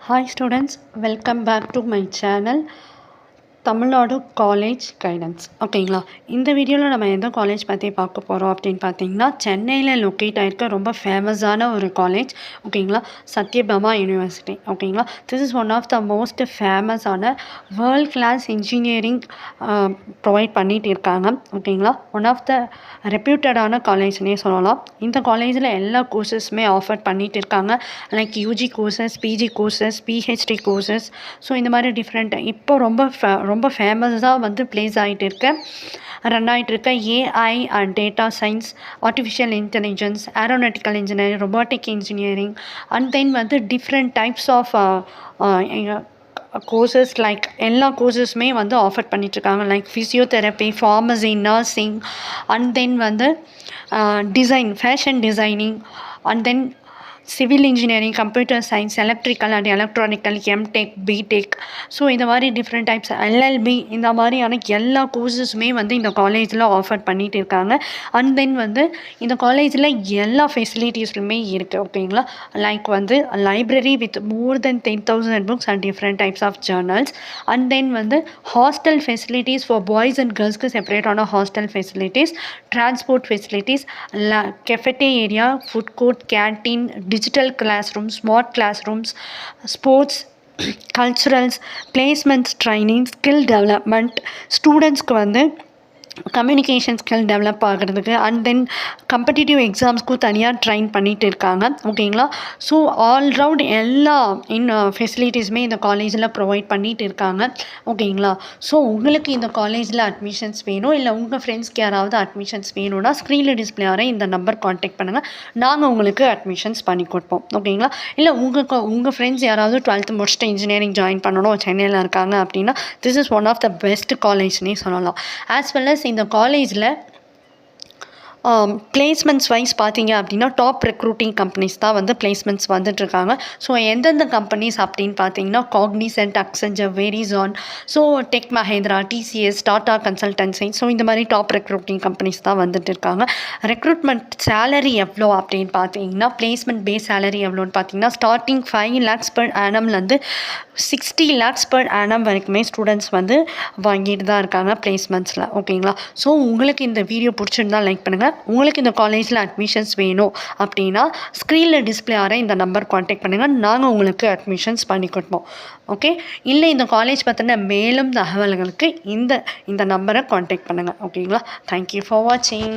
Hi students, welcome back to my channel Tamil Nadu college guidance. ஓகேங்களா, இந்த வீடியோவில் நம்ம எந்த காலேஜ் பற்றி பார்க்க போகிறோம் அப்படின்னு பார்த்தீங்கன்னா, சென்னையில் லொக்கேட் ஆகிருக்க ரொம்ப ஃபேமஸான ஒரு காலேஜ். ஓகேங்களா, சத்யபாமா யூனிவர்சிட்டி. ஓகேங்களா, this is one of the most ஃபேமஸான வேர்ல்ட் கிளாஸ் இன்ஜினியரிங் ப்ரொவைட் பண்ணிகிட்டு இருக்காங்க. ஓகேங்களா, ஒன் ஆஃப் த ரெப்யூட்டடான காலேஜ்னே சொல்லலாம். இந்த காலேஜில் எல்லா கோர்சஸுமே ஆஃபர் பண்ணிகிட்டு இருக்காங்க. Like UG courses, PG courses, PhD courses. So இந்த மாதிரி டிஃப்ரெண்ட் இப்போ ரொம்ப ஃபேமஸாக வந்து ப்ளேஸ் ரன் ஆகிட்டு இருக்க AI and data science, artificial intelligence, aeronautical engineering, robotic engineering and then வந்து different types of courses like எல்லா கோர்சஸுமே வந்து ஆஃபர் பண்ணிகிட்ருக்காங்க. Like physiotherapy, pharmacy, nursing and then வந்து fashion designing and then civil engineering, computer science, electrical and electronical, M Tech, B Tech. So இந்த மாதிரி different types LLB இந்த மாதிரியான எல்லா கோர்சஸுமே வந்து இந்த காலேஜில் ஆஃபர் பண்ணிகிட்டு இருக்காங்க. அண்ட் தென் வந்து இந்த காலேஜில் எல்லா ஃபெசிலிட்டிஸுமே இருக்குது. ஓகேங்களா, லைக் வந்து library with more than 10,000 books and different types of journals. And then வந்து hostel facilities for boys and கேர்ள்ஸ்க்கு செப்பரேட்டான hostel facilities, transport facilities, cafeteria, food court, canteen, digital classrooms, smart classrooms, sports, culturals, placements training, skill development, students க்கு வந்து communication skill develop ஆகிறதுக்கு and then competitive எக்ஸாம்ஸ்க்கும் தனியாக drain பண்ணிகிட்டு இருக்காங்க. ஓகேங்களா, so all-round எல்லா ஃபெசிலிட்டிஸுமே இந்த காலேஜில் ப்ரொவைட் பண்ணிகிட்டு இருக்காங்க. ஓகேங்களா, ஸோ உங்களுக்கு இந்த காலேஜில் அட்மிஷன்ஸ் வேணும், இல்லை உங்கள் ஃப்ரெண்ட்ஸ்க்கு யாராவது அட்மிஷன்ஸ் வேணும்னா ஸ்க்ரீனில் டிஸ்பிளே ஆகிற இந்த நம்பர் கான்டாக்ட் பண்ணுங்கள். நாங்கள் உங்களுக்கு அட்மிஷன்ஸ் பண்ணி கொடுப்போம். ஓகேங்களா, இல்லை உங்கள் ஃப்ரெண்ட்ஸ் யாராவது 12th முடிச்சுட்டு இன்ஜினியரிங் ஜாயின் பண்ணணும் சென்னையில் இருக்காங்க அப்படின்னா this is one of the best காலேஜ்னே சொல்லலாம். ஆஸ் வெல் அஸ் இந்த காலேஜில் பிளேஸ்மெண்ட்ஸ் வைஸ் பார்த்தீங்க அப்படின்னா டாப் ரெக்ரூட்டிங் கம்பெனிஸ் தான் வந்து பிளேஸ்மெண்ட்ஸ் வந்துட்டுருக்காங்க. ஸோ எந்தெந்த கம்பெனிஸ் அப்படின்னு பார்த்தீங்கன்னா Cognizant, Accenture, Verizon, so tech Mahindra, TCS, Tata consultancy. So இந்த மாதிரி டாப் ரெக்ரூட்டிங் கம்பெனிஸ் தான் வந்துட்டு இருக்காங்க. ரெக்ரூட்மெண்ட் சேலரி எவ்வளோ அப்படின்னு பார்த்தீங்கன்னா பிளேஸ்மெண்ட் பேஸ் சேலரி எவ்வளோன்னு பார்த்தீங்கன்னா starting 5 lakhs per annumலேருந்து 60 lakhs per annum வரைக்குமே ஸ்டூடெண்ட்ஸ் வந்து வாங்கிட்டு தான் இருக்காங்க பிளேஸ்மெண்ட்ஸில். ஓகேங்களா, ஸோ உங்களுக்கு இந்த வீடியோ பிடிச்சிருந்தா லைக் பண்ணுங்கள். உங்களுக்கு இந்த காலேஜில் அட்மிஷன்ஸ் வேணும் அப்படின்னா ஸ்க்ரீனில் டிஸ்பிளே ஆகிற இந்த நம்பர் கான்டாக்ட் பண்ணுங்கள். நாங்கள் உங்களுக்கு அட்மிஷன்ஸ் பண்ணி கொடுப்போம். ஓகே, இல்லை இந்த காலேஜ் பற்றின மேலும் தகவல்களுக்கு இந்த நம்பரை கான்டாக்ட் பண்ணுங்கள். ஓகேங்களா, தேங்க்யூ ஃபார் வாட்சிங்.